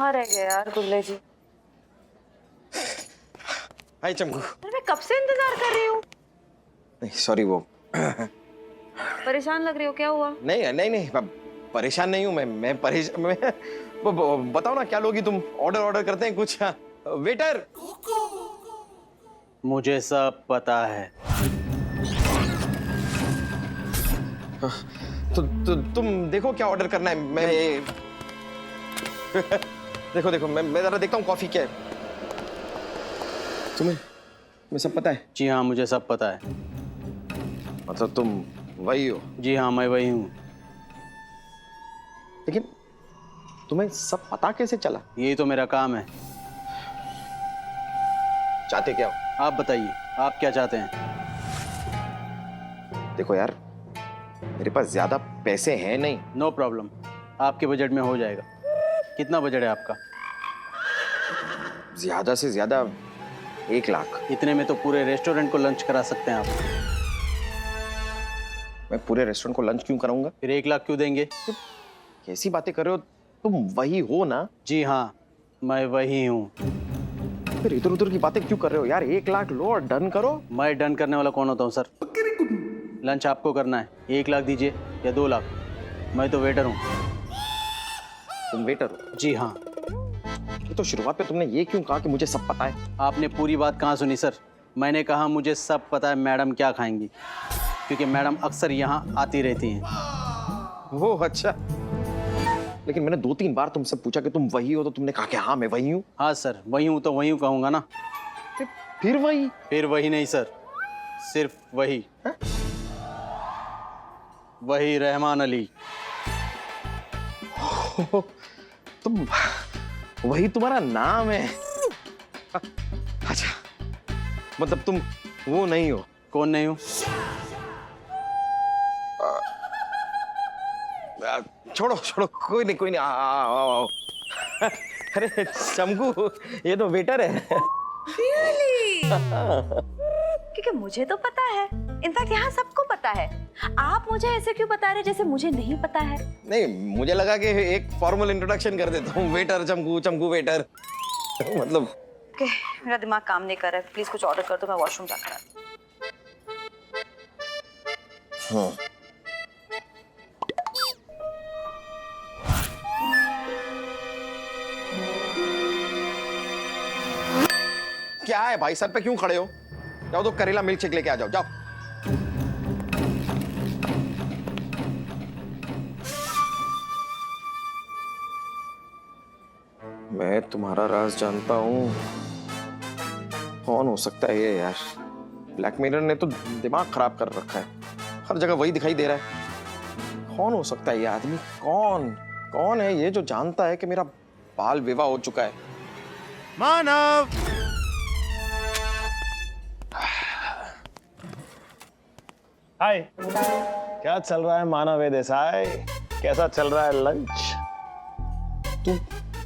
कहाँ रह गए यार गुल्ले जी? हाय चमकू। अरे मैं कब से इंतजार कर रही हूँ। नहीं सॉरी वो परेशान लग रही हो, क्या हुआ? नहीं नहीं नहीं परेशान नहीं हूँ मैं परेशान बताओ ना क्या लोगी तुम? ऑर्डर करते हैं कुछ? वेटर। मुझे सब पता है। तो तुम देखो क्या ऑर्डर करना है। मैं देखो मैं जरा देखता हूँ कॉफी क्या है। तुम्हें सब पता है? जी हाँ, मुझे सब पता है। मतलब तुम वही हो? जी हाँ, मैं वही हूँ। लेकिन तुम्हें सब पता कैसे चला? यही तो मेरा काम है। चाहते क्या हो? आप बताइए, आप क्या चाहते हैं? देखो यार, मेरे पास ज्यादा पैसे हैं नहीं। नो प्रॉब्लम, आपके बजट में हो जाएगा। कितना बजट है आपका? ज्यादा से ज्यादा 1 लाख। इतने में तो पूरे रेस्टोरेंट को लंच करा सकते हैं आप। मैं पूरे रेस्टोरेंट को लंच क्यों कराऊंगा? फिर 1 लाख क्यों देंगे? कैसी बातें कर रहे हो? तुम वही हो ना? जी हाँ, मैं वही हूँ। फिर इधर उधर की बातें क्यों कर रहे हो यार? 1 लाख लो और डन करो। मैं डन करने वाला कौन होता हूँ सर? लंच आपको करना है, 1 लाख दीजिए या 2 लाख। मैं तो वेटर हूँ। तुम वेटर हो? जी हाँ। तो शुरुआत पे तुमने ये क्यों कहा कि मुझे सब पता है? आपने पूरी बात कहाँ सुनी सर? मैंने कहा मुझे सब पता है मैडम क्या खाएंगी, क्योंकि मैडम अक्सर यहाँ आती रहती हैं। वो अच्छा। लेकिन मैंने 2-3 बार तुमसे पूछा कि तुम वही हो, तो तुमने कहा कि हाँ मैं वही हूँ। हाँ सर, वही हूँ तो वही हूँ कहूँगा ना। फिर वही? फिर वही नहीं सर, सिर्फ वही। हा? वही रहमान अली। तुम वही तुम्हारा नाम है? अच्छा, मतलब तुम वो नहीं हो? कौन नहीं हूँ? छोड़ो कोई नहीं आओ। अरे चमकू, ये तो वेटर है। क्योंकि मुझे तो पता है, इनफैक्ट यहाँ सबको पता है। आप मुझे ऐसे क्यों बता रहे जैसे मुझे नहीं पता है? नहीं, मुझे लगा कि एक फॉर्मल इंट्रोडक्शन कर देता हूँ। Waiter Chamku waiter. मतलब मेरा दिमाग काम नहीं कर रहा है। प्लीज कुछ ऑर्डर कर दो, मैं वॉशरूम जाकर आती हूँ। हाँ। क्या है भाई, सर पे क्यों खड़े हो? जाओ तो करेला मिल्क शेक लेके आ जाओ। मैं तुम्हारा राज जानता हूँ। कौन हो सकता है ये यार? ब्लैक मिरर ने तो दिमाग खराब कर रखा है, हर जगह वही दिखाई दे रहा है। कौन हो सकता है ये आदमी? कौन है ये जो जानता है कि मेरा बाल विवाह हो चुका है? मानव! हाय, क्या चल रहा है मानव देसाई? कैसा चल रहा है लंच?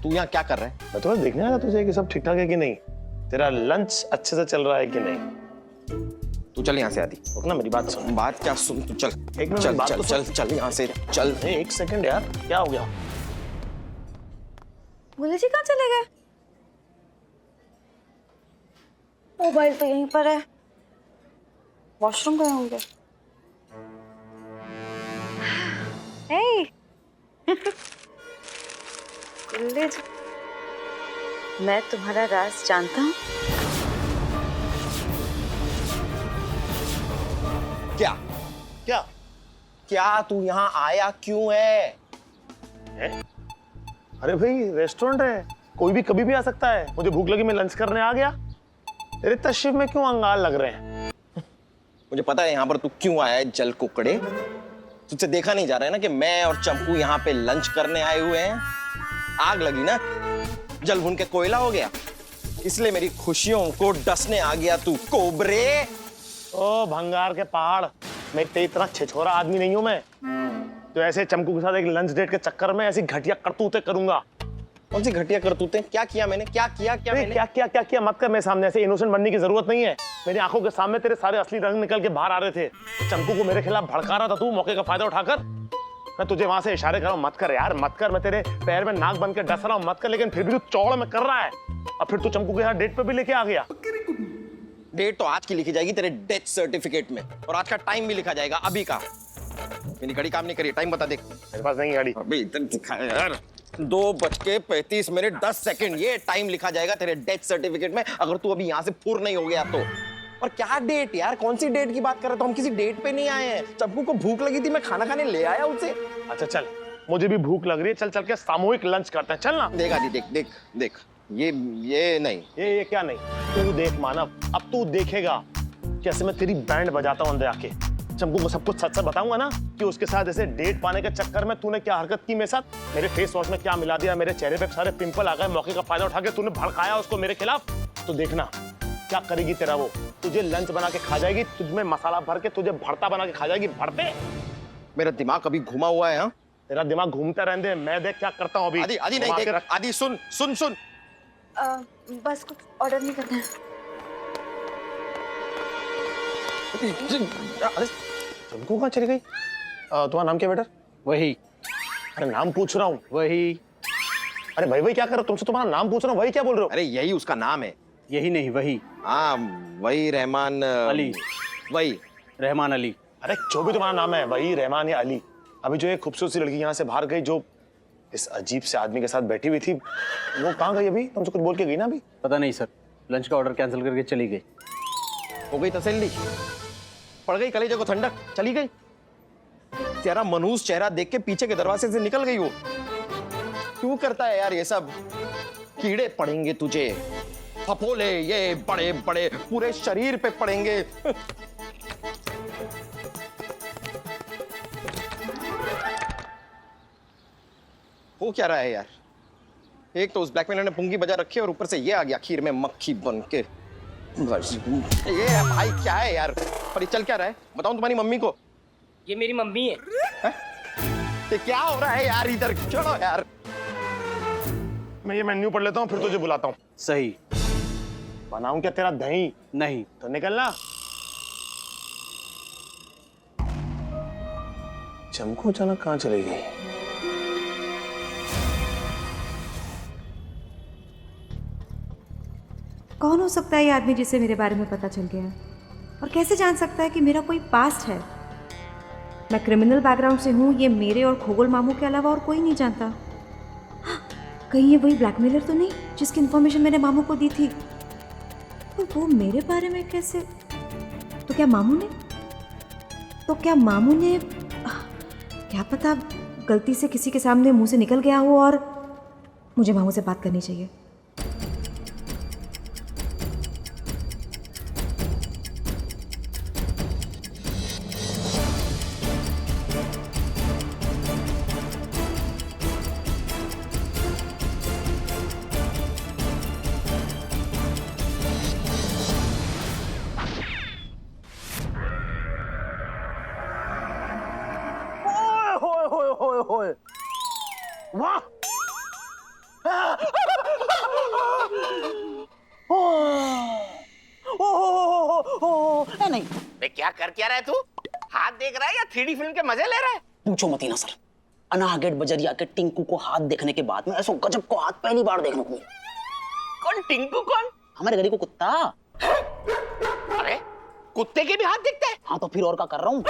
तू यहाँ क्या कर रहा है? मैं थोड़ा देखने आया तुझे कि सब ठीक ठाक है कि नहीं, तेरा लंच अच्छे से चल रहा है कि नहीं। तू चल यहाँ से आदि। रुकना, मेरी बात सुन। बात क्या सुन? तू चल। एक मिनट, चल बात चल तो चल सुन। चल यहाँ से चल। 1 सेकंड यार, क्या हो गया? गुल्ले जी कहाँ चले गए? मोबाइल तो यहीं पर है। वॉशरूम गए होंगे। हे गुल्ले जी, मैं तुम्हारा राज जानता हूँ। क्या तू यहाँ आया क्यों है? अरे भाई, रेस्टोरेंट है, कोई भी कभी भी आ सकता है। मुझे भूख लगी, मैं लंच करने आ गया। तेरे तशरीफ में क्यों अंगार लग रहे हैं? मुझे पता है यहाँ पर तू क्यों आया है जल कुकड़े। तुझसे देखा नहीं जा रहा है ना कि मैं और चंपू यहाँ पे लंच करने आए हुए हैं। आग लगी ना, जल भुन के कोयला हो गया, इसलिए मेरी खुशियों को डसने आ गया तू कोबरे। ओ भंगार के पहाड़, मैं इतना छिछोरा आदमी नहीं हूं मैं, तो ऐसे चमकू के साथ एक लंच डेट के चक्कर में ऐसी घटिया करतूतें करूंगा। कौन सी घटिया करतूतें? क्या किया मैंने? क्या किया मैंने? क्या मत कर मेरे सामने। ऐसे इनोसेंट बनने की जरूरत नहीं है। मेरी आंखों के सामने तेरे सारे असली रंग निकल के बाहर आ रहे थे। चंपू को मेरे खिलाफ भड़का रहा था तू, मौके का फायदा उठाकर। मैं तुझे वहां से इशारे कर रहा हूँ, मत कर यार, मत कर। मैं तेरे पैर में नाक बन के डस रहा हूँ, मत कर, लेकिन फिर भी तू चौड़ में कर रहा है। और फिर तू चमकू के साथ डेट पे भी लेके आ गया। डेट तो आज की लिखी जाएगी तेरे डेथ सर्टिफिकेट में, और आज का टाइम भी लिखा जाएगा अभी का। मेरी घड़ी काम नहीं करी, टाइम बता देख। मेरे पास नहीं है गाड़ी। अबे इधर दिखा यार, 2:35 ये टाइम लिखा जाएगा तेरे डेथ सर्टिफिकेट में, अगर तू अभी यहाँ से फुर नहीं हो गया तो। और क्या डेट यार, कौन सी डेट की बात कर रहे हो? हम किसी डेट पे नहीं आए हैं। चप्पू को भूख लगी थी, मैं खाना खाने ले आया उसे। अच्छा चल, मुझे भी भूख लग रही है, चल चल के सामूहिक लंच करते हैं, चल ना। देख आदि, देख देख देख, ये नहीं, ये क्या नहीं? तू देख मानव, अब तू देखेगा कैसे मैं तेरी बैंड बजाता हूँ अंदर आके। चंपू को सब कुछ सच सच बताऊंगा ना कि उसके साथ ऐसे डेट पाने के चक्कर में तूने क्या हरकत की मेरे साथ, मेरे फेस वॉश में क्या मिला दिया, मेरे चेहरे पे सारे पिंपल आ गए, मौके का फायदा उठा के तूने भड़काया उसको मेरे खिलाफ। तो देखना क्या करेगी तेरा वो, तुझे लंच बना के खा जाएगी, तुझमें मसाला भर के तुझे भरता बना के खा जाएगी। भरते मेरा दिमाग कभी घुमा हुआ है? हाँ, तेरा दिमाग घूमता रहने दे, मैं देख क्या करता हूँ अभी। आदि आदि नहीं देख, आदि सुन सुन सुन। बस कुछ ऑर्डर नहीं करना है। चंपू कहाँ चली गई? तुम्हारा नाम क्या बेटा? वही अरे नाम पूछ रहा हूँ। वही अरे भाई क्या कर रहे हो? तुमसे तुम्हारा नाम पूछ रहा हूँ, वही क्या बोल रहे हो? अरे यही उसका नाम है। यही नहीं, वही हाँ वही रहमान अली, वही रहमान अली। अरे जो भी तुम्हारा नाम है, वही रहमान या अली। अभी जो एक खूबसूरत सी लड़की यहाँ से बाहर गई, जो इस अजीब से आदमी के साथ बैठी हुई थी, वो कहाँ गई अभी? तुमसे कुछ बोल के गई ना अभी? पता नहीं सर, लंच का ऑर्डर कैंसिल करके चली गई। हो गई तसल्ली, पड़ गई कलेजे को ठंडक, चली गई। तेरा मनहूस चेहरा देख के पीछे के दरवाजे से निकल गई वो। क्यों करता है यार ये सब? कीड़े पड़ेंगे तुझे, फफोले ये बड़े बड़े पूरे शरीर पे पड़ेंगे। हो क्या रहा है यार? एक तो उस ब्लैकमेलर ने पुंगी बजा रखी है, और ऊपर से ये आ गया खीर में मक्खी बन के। ये भाई क्या है यार? और ये चल क्या रहा है? बताऊं तुम्हारी मम्मी को? ये मेरी मम्मी है। ये क्या हो रहा है यार? इधर छोड़ो यार। मैं ये मेन्यू पढ़ लेता हूँ, फिर तुझे बुलाता हूँ। सही। बनाऊं क्या तेरा दही? नहीं। तो निकलना। चमकू अचानक कहाँ चली गई? कौन हो सकता है ये आदमी जिसे मेरे बारे में पता चल गया है? और कैसे जान सकता है कि मेरा कोई पास्ट है? मैं क्रिमिनल बैकग्राउंड से हूँ, ये मेरे और खोगल मामू के अलावा और कोई नहीं जानता। हाँ, कहीं ये वही ब्लैकमेलर तो नहीं जिसकी इन्फॉर्मेशन मैंने मामू को दी थी? और वो मेरे बारे में कैसे? तो क्या मामू ने क्या पता गलती से किसी के सामने मुंह से निकल गया हो, और मुझे मामू से बात करनी चाहिए। वाह! नहीं बे, क्या कर क्या रहा है तू? हाथ देख रहा है या 3D फिल्म के मजे ले रहा है? पूछो मत ही ना सर, अनाहगढ़ बजरिया के टिंकू को हाथ देखने के बाद में ऐसा गजब को हाथ पहली बार देखने को मिला। कौन टिंकू? कौन? हमारे गली को कुत्ता। अरे कुत्ते के भी हाथ दिखते हैं? हाँ तो फिर और क्या कर रहा हूँ?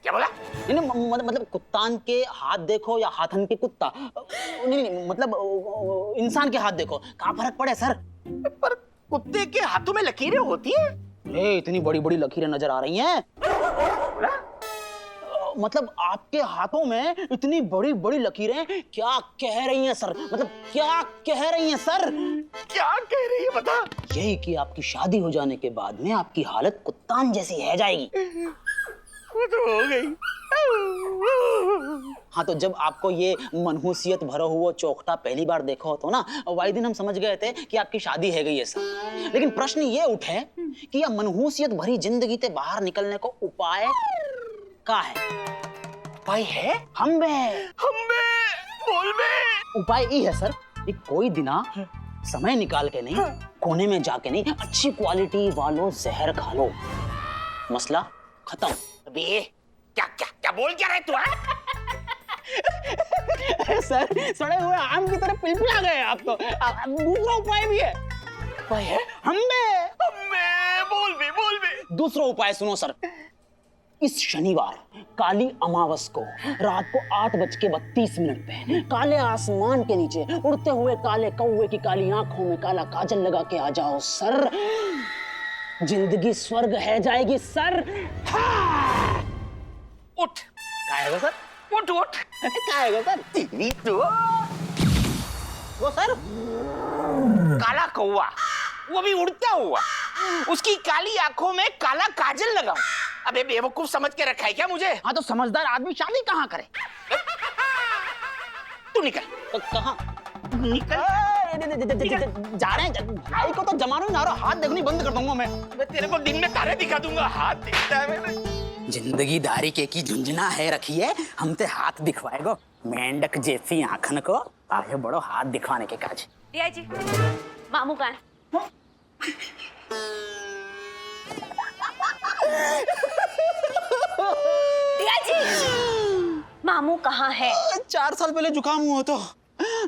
क्या बोला? नहीं मतलब कुत्तान के हाथ देखो या हाथन के कुत्ता, नहीं मतलब इंसान के हाथ देखो, कहाँ फर्क पड़े सर? पर कुत्ते के हाथों में लकीरें होती है? अरे इतनी बड़ी बड़ी लकीरें नजर आ रही हैं। मतलब आपके हाथों में इतनी बड़ी बड़ी लकीरें क्या कह रही हैं सर? मतलब क्या कह रही हैं सर? क्या कह रही है बता? यही कि आपकी शादी हो जाने के बाद में आपकी हालत कुत्तान जैसी है जाएगी। वो तो हो गई। हाँ तो जब आपको ये मनहूसियत भरा हुआ चौखटा पहली बार देखा हो तो ना, वही दिन हम समझ गए थे कि आपकी शादी है गई है सर। लेकिन प्रश्न ये उठे कि यह मनहूसियत भरी जिंदगी से बाहर निकलने को उपाय का है? भाई है? हम बोल बे। उपाय ये है सर कि कोई दिना समय निकाल के नहीं, कोने में जाके नहीं, अच्छी क्वालिटी वालों जहर खा लो, मसला खत्म। बे क्या क्या क्या बोल क्या रहा है तू? सर, सड़े हुए आम की तरह पिलपिला गए आप तो। अब दूसरा उपाय भी है। उपाय है हम्बे। बोल भी दूसरा उपाय सुनो सर। इस शनिवार काली अमावस को रात को 8:32 पे काले आसमान के नीचे उड़ते हुए काले कौवे की काली आंखों में काला काजल लगा के आ जाओ सर। जिंदगी स्वर्ग है जाएगी सर। उठ क्या है सर? उठ क्या है सर? तेरी तो वो सर काला कौवा, वो भी उड़ता हुआ, उसकी काली आंखों में काला काजल लगाऊं। अबे बेवकूफ समझ के रखा है क्या मुझे? हाँ तो समझदार आदमी शादी कहाँ करे? तू निकल। तो कहाँ निकल। जा रहे हैं? भाई को तो जमानो ही ना रहा, हाथ देखनी बंद कर दूंगा मैं। मैं तेरे को दिन में तारे दिखा दूंगा, हाथ दिखता है मैंने। जिंदगी दारी के की झुंझुना है रखिए, हमते हाथ दिखवाएगो मेंढक जैसी आंखन को आगे बड़ो हाथ दिखवाने के काज। दिया जी, मामू कहाँ है? दिया जी, मामू कहाँ है? 4 साल पहले जुकाम हुआ तो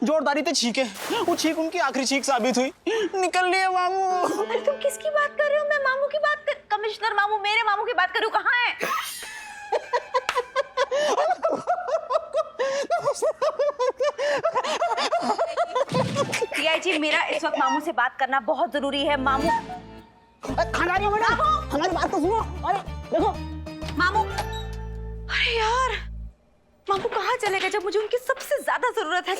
जोरदारी से छींके, वो छींक उनकी आखिरी छींक साबित हुई। निकल लिए मामू। अरे तुम किसकी बात कर रहे हो? मैं मामू की बात कर, कमिश्नर मामू, मेरे मामू की बात कर रही हूँ। कहाँ है? दिया जी, मेरा इस वक्त मामू से बात करना बहुत जरूरी है। मामू खाना नहीं मैडम, हमारी बात तो सुनो। अरे देखो मामू, अरे यार, मामू कहाँ चले गए जब मुझे उनकी सबसे ज्यादा जरूरत है?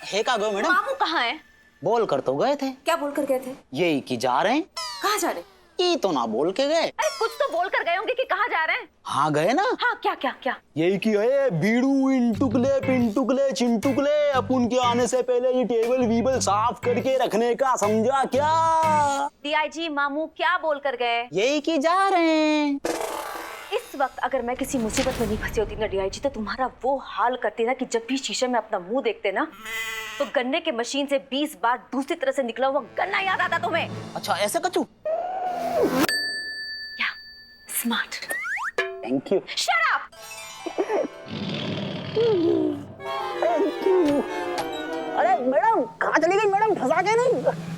है का गो मैडम? मामू कहाँ है? बोल कर तो गए थे। क्या बोल कर गए थे? यही कि जा रहे हैं। कहाँ जा रहे? ये तो ना बोल के गए। अरे कुछ तो बोल कर गए होंगे कि कहाँ जा रहे हैं। हाँ गए ना। हाँ, क्या क्या क्या? यही कि है बीड़ू इंटुकले पिंटुकले चिंटुकले, अपन के आने से पहले ये टेबल वीबल साफ करके रखने का, समझा क्या? डीआईजी मामू क्या बोल कर गए? यही कि जा रहे हैं। इस वक्त अगर मैं किसी मुसीबत में नहीं फंसी होती ना डीआईजी, तो तुम्हारा वो हाल करती ना कि जब भी शीशे में अपना मुंह देखते ना, तो गन्ने के मशीन से 20 बार दूसरी तरह से निकला हुआ गन्ना याद आता तुम्हें। अच्छा ऐसे कचू? या smart. Thank you. Shut up. अरे मैडम कहाँ चली गई मैडम? फंसा के नहीं?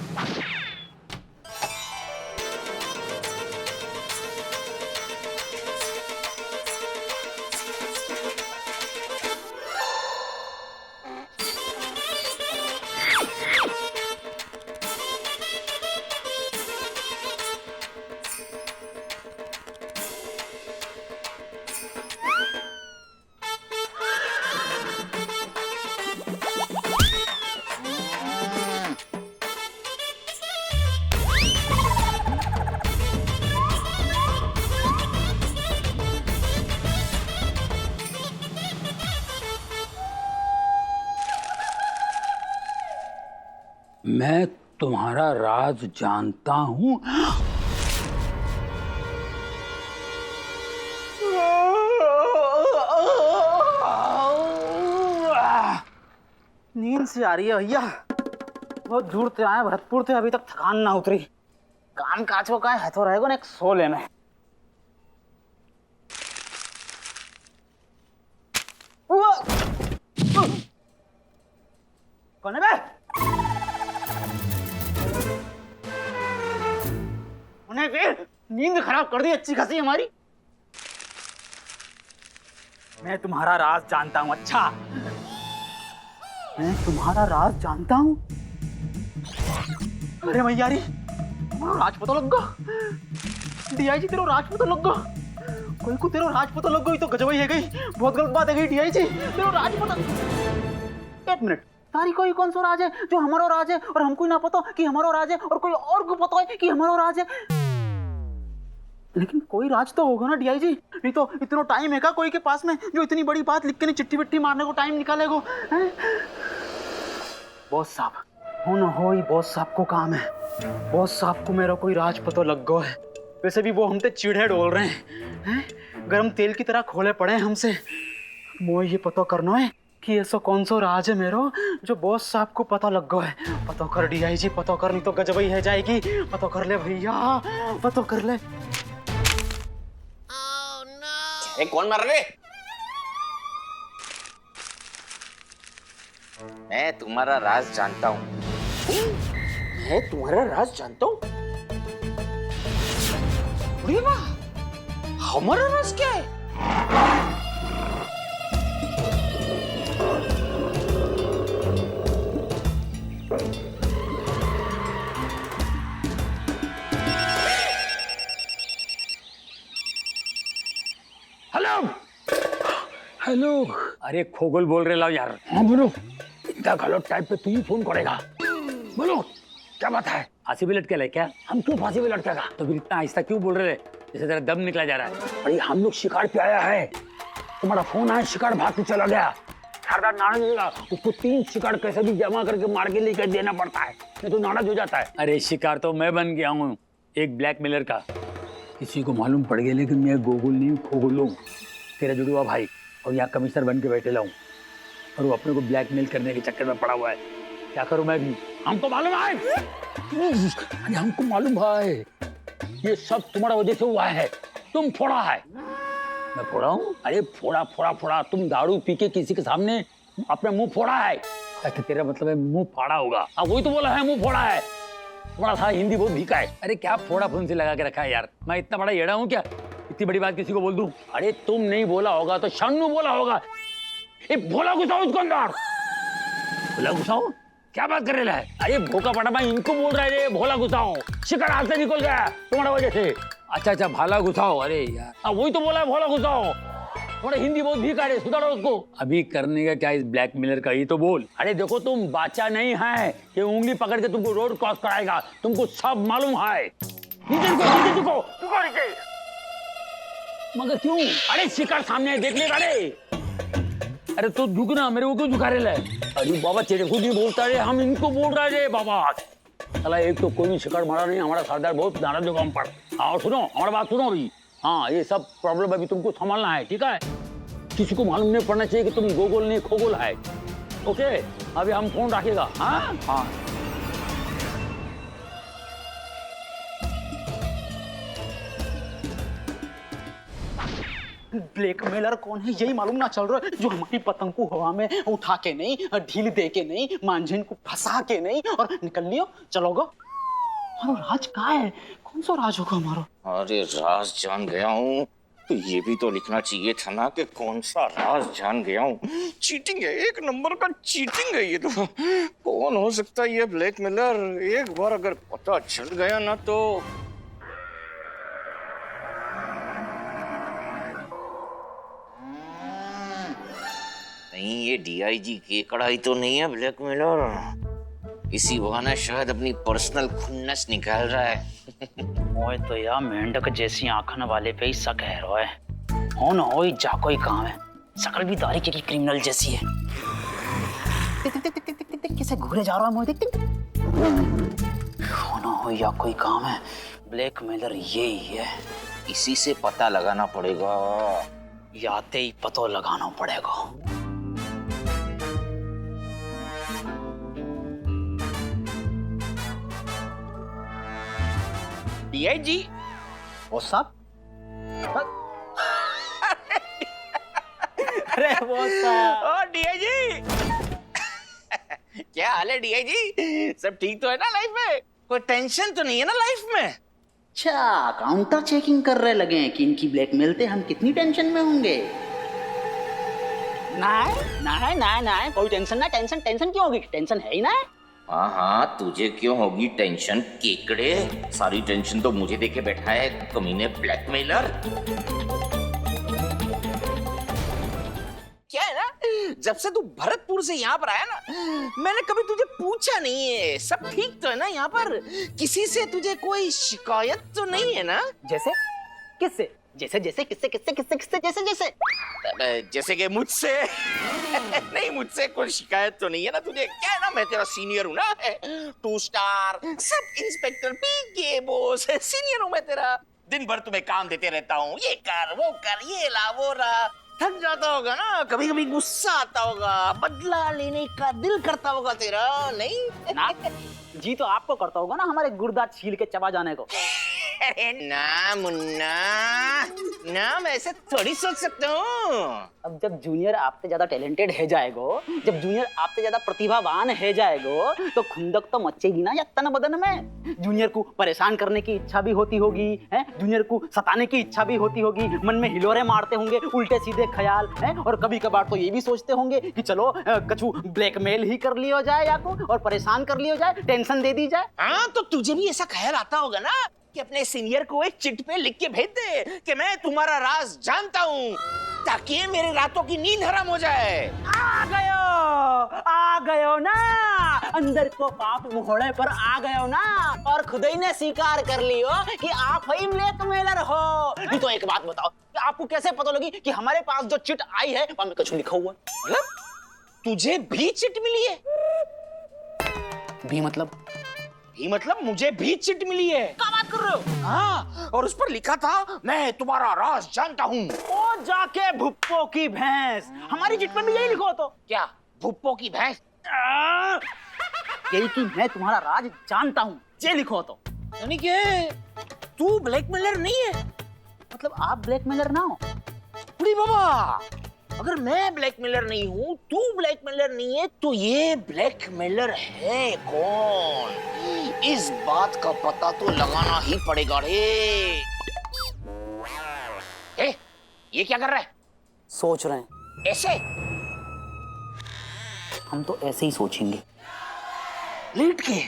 मैं तुम्हारा राज जानता हूं। नींद से आ रही है भैया, बहुत दूर से आए भरतपुर से, अभी तक थकान ना उतरी। काम काज को का है तो रहेगा ना, एक सो लेना। कौन है बे? उन्हें फिर नींद खराब कर दी अच्छी खासी हमारी। मैं तुम्हारा राज जानता हूं। अच्छा, मैं तुम्हारा राज जानता हूं। अरे मैयारी, राज पता लग गो। डीआईजी तेरो राज पता लग गो। कोई को तेरो राज पता लग गई तो गजब ही है गई, बहुत गलत बात है गई। डीआईजी तेरो राज पता। एक मिनट, तारी कोई कौन सा राज है जो हमारा राज है और हमको ना पता कि हमारा राज है, और कोई और को पता है कि हमारा राज है? लेकिन कोई राज तो होगा ना डीआईजी, नहीं तो इतना टाइम है का कोई के पास में जो इतनी बड़ी बात लिख के नहीं चिट्ठी विट्ठी मारने को टाइम निकालेगो? बॉस साहब, हो ना हो ही बॉस साहब को काम है। बॉस साहब को मेरा कोई राज पता लग गया है। वैसे भी वो हमसे चिढ़े डोल रहे हैं, गरम तेल की तरह खोले पड़े हैं हमसे। मोए ये पता करना है कि ऐसा कौन सा राज है मेरो जो बॉस साहब को पता लग गया है। पता कर डीआईजी, पता कर, नहीं तो गजब ही है जाएगी। पता कर ले भैया, पता कर ले। कौन मार रहे? मैं तुम्हारा राज जानता हूँ। मैं तुम्हारा राज जानता हूँ? अरे वाह, हमारा राज क्या है? हेलो हेलो, अरे खोगल बोल रहे लाओ यार। हाँ बोलो, इतना गलत टाइप पे तू ही फोन करेगा। बोलो क्या बात है? फांसी भी लटके ले क्या? हम क्यों फांसी भी लटकेगा? तो फिर इतना आहिस्ता क्यों बोल रहे? जैसे तेरा दम निकला जा रहा है। अरे हम लोग शिकार पे आया है, तुम्हारा फोन आया, शिकार भाग के चला गया। सरदार नाराज हो जाएगा, उसको 3 शिकार कैसे भी जमा करके मार के लेकर देना पड़ता है, नहीं तो नाराज हो जाता है। अरे शिकार तो मैं बन गया हूँ, एक ब्लैकमेलर का। किसी को मालूम पड़ गया लेकिन मैं गोगुल नहीं खोगुल हूँ, तेरा जुड़वा भाई, और यहाँ कमिश्नर बन के बैठे लाऊं, और वो अपने को ब्लैकमेल करने के चक्कर में पड़ा हुआ है। क्या करूं मैं भी? हमको मालूम है, अरे हमको मालूम है, ये सब तुम्हारा वजह से हुआ है। तुम फोड़ा है। मैं फोड़ा हूँ? अरे फोड़ा फोड़ा फोड़ा, तुम दारू पी के किसी के सामने अपना मुंह फोड़ा है। अच्छा तेरा मतलब है मुंह फाड़ा होगा? हाँ वही तो बोला है, मुंह फोड़ा है। तुम्हारा था हिंदी बहुत भीका है। अरे क्या फोड़ा फुन से लगा के रखा है यार, मैं इतना बड़ा येड़ा हूँ क्या इतनी बड़ी बात किसी को बोल दूं? अरे तुम नहीं बोला होगा तो शानू बोला होगा। ए भोला घुसाओ उसको अंदर। भोला घुसाओ? क्या बात कर रहे है? अरे भोका पटा मैं इनको बोल रहा है भोला घुसाओ, शिकार हाथ से निकल गया तुम्हारा वजह से। अच्छा अच्छा भाला घुसाओ, अरे यार हाँ वही तो बोला है भोला घुसाओ। थोड़ा हिंदी बहुत भीका है, सुधारो उसको। अभी करने का क्या इस ब्लैकमेलर का, ही तो बोल। अरे देखो तुम बाचा नहीं है कि उंगली पकड़ के तुमको रोड क्रॉस कराएगा, तुमको सब मालूम है। नीचे झुको, मगर क्यों? अरे शिकार सामने देख ले। अरे तो झुकना, मेरे को क्यों झुका रहे है? अरे बाबा तेरे को नहीं बोलता रे, हम इनको बोल रहे रे बाबा। चला एक तो कोई भी शिकार मारा नहीं, हमारा सरदार बहुत नाराज होगा हम पर। और सुनो हमारा बात सुनो अभी। हाँ ये सब प्रॉब्लम अभी तुमको संभालना है, ठीक है? किसी को मालूम नहीं पड़ना चाहिए कि तुम गोगोल नहीं खोगोल है। ओके अभी हम फोन रखेगा। हाँ हाँ ब्लैकमेलर कौन है यही मालूम ना चल रहा है, जो हमारी पतंग को हवा में उठा के नहीं, ढील दे के नहीं, मांझिन को फंसा के नहीं और निकल लियो चलोगा। हमारा राज कहाँ है? कौन सा राज होगा हमारा? अरे राज जान गया हूँ, तो ये भी तो लिखना चाहिए था ना कि कौन सा राज जान गया हूँ। चीटिंग है, एक नंबर का चीटिंग है ये तो। कौन हो सकता है ये ब्लैकमेलर? एक बार अगर पता चल गया ना तो नहीं, ये डीआईजी की कड़ाई तो नहीं है ब्लैकमेलर। इसी बहाने शायद अपनी पर्सनल खुन्नस निकाल रहा है। ओए तो यार मेंढक जैसी आंखन वाले पे ही शक है रोए। हो ना हो जा कोई काम है, शकल भी दारी की क्रिमिनल जैसी है। देख देख देख देख देख कैसे घूरे जा रहा है मोए, देख हो ना हो या कोई काम है। ब्लैकमेलर ये ही है, इसी से पता लगाना पड़ेगा। याते ही पता लगाना पड़ेगा। डीआईजी वो सब अरे वो सब ओ डीआईजी क्या हाल है डीआईजी? सब ठीक तो है ना लाइफ में? कोई टेंशन तो नहीं है ना लाइफ में? अच्छा काउंटर चेकिंग कर रहे लगे हैं कि इनकी ब्लैकमेल थे हम कितनी टेंशन में होंगे। नहीं कोई टेंशन ना। टेंशन क्यों होगी? टेंशन है ही ना। हाँ हाँ तुझे क्यों होगी टेंशन केकड़े? सारी टेंशन तो मुझे देके बैठा है कमीने ब्लैकमेलर। क्या है ना, जब से तू भरतपुर से यहाँ पर आया ना, मैंने कभी तुझे पूछा नहीं है सब ठीक तो है ना यहाँ पर? किसी से तुझे कोई शिकायत तो नहीं है ना? जैसे किससे? जैसे जैसे किससे किससे किससे किससे जैसे जैसे जैसे कि मुझसे नहीं, मुझसे कोई शिकायत तो नहीं है ना तुझे? क्या है ना, मैं तेरा सीनियर हूँ ना, 2 स्टार सब इंस्पेक्टर पीके बॉस, सीनियर हूँ मैं तेरा। दिन भर तुम्हें काम देते रहता हूँ, ये कर वो कर, ये ला वो ला। थक जाता होगा ना, कभी कभी गुस्सा आता होगा, बदला लेने का दिल करता होगा तेरा, नहीं? ना जी तो आपको करता होगा ना हमारे गुर्दा छील के चबा जाने को। अरे ना मुन्ना, ना मैं ऐसे थोड़ी सोच सकता हूँ। अब जब जूनियर आपसे ज्यादा टैलेंटेड है जाएगो, जब जूनियर आपसे ज्यादा प्रतिभावान है जाएगो, तो खुंदक तो मचेगी ना या तन बदन में। जूनियर को परेशान करने की इच्छा भी होती होगी, हैं? जूनियर को सताने की इच्छा भी होती होगी, मन में हिलोरे मारते होंगे उल्टे सीधे ख्याल, हैं? और कभी कभार तो ये भी सोचते होंगे कि चलो कछु ब्लैकमेल ही कर लिया जाए या को, और परेशान कर लिया जाए, टेंशन दे दी जाए। हाँ, तो तुझे भी ऐसा ख्याल आता होगा ना कि अपने सीनियर को एक चिट पे लिख के भेज दे कि मैं तुम्हारा राज जानता हूँ, ताकि मेरे रातों की नींद हराम हो जाए। आ गयो ना, अंदर को पाप मुहड़े पर आ गयो ना, और खुद ही ने स्वीकार कर लियो कि आप ही ब्लैकमेलर हो। नहीं तो एक बात बताओ कि आपको कैसे पता लगी कि हमारे पास जो चिट आई है वहां में कुछ लिखा हुआ है? मतलब तुझे भी चिट मिली है? भी मतलब? भी मतलब मुझे भी चिट मिली है। क्या बात कर रहे हो? हाँ, और उस पर लिखा था मैं तुम्हारा राज जानता हूँ। ओ जाके भुप्पो की भैंस, हमारी चिट में भी यही लिखो तो। क्या भुप्पो की भैंस? यही कि मैं तुम्हारा राज जानता हूँ, ये लिखो तो। यानी कि तू ब्लैकमेलर नहीं है? मतलब आप ब्लैकमेलर ना हो? अरे बाबा, अगर मैं ब्लैकमेलर नहीं हूँ, तू ब्लैकमेलर नहीं है, तो ये ब्लैकमेलर है कौन? इस बात का पता तो लगाना ही पड़ेगा रे। ये क्या कर रहा है? सोच रहे हैं। ऐसे? हम तो ऐसे ही सोचेंगे। लेट के?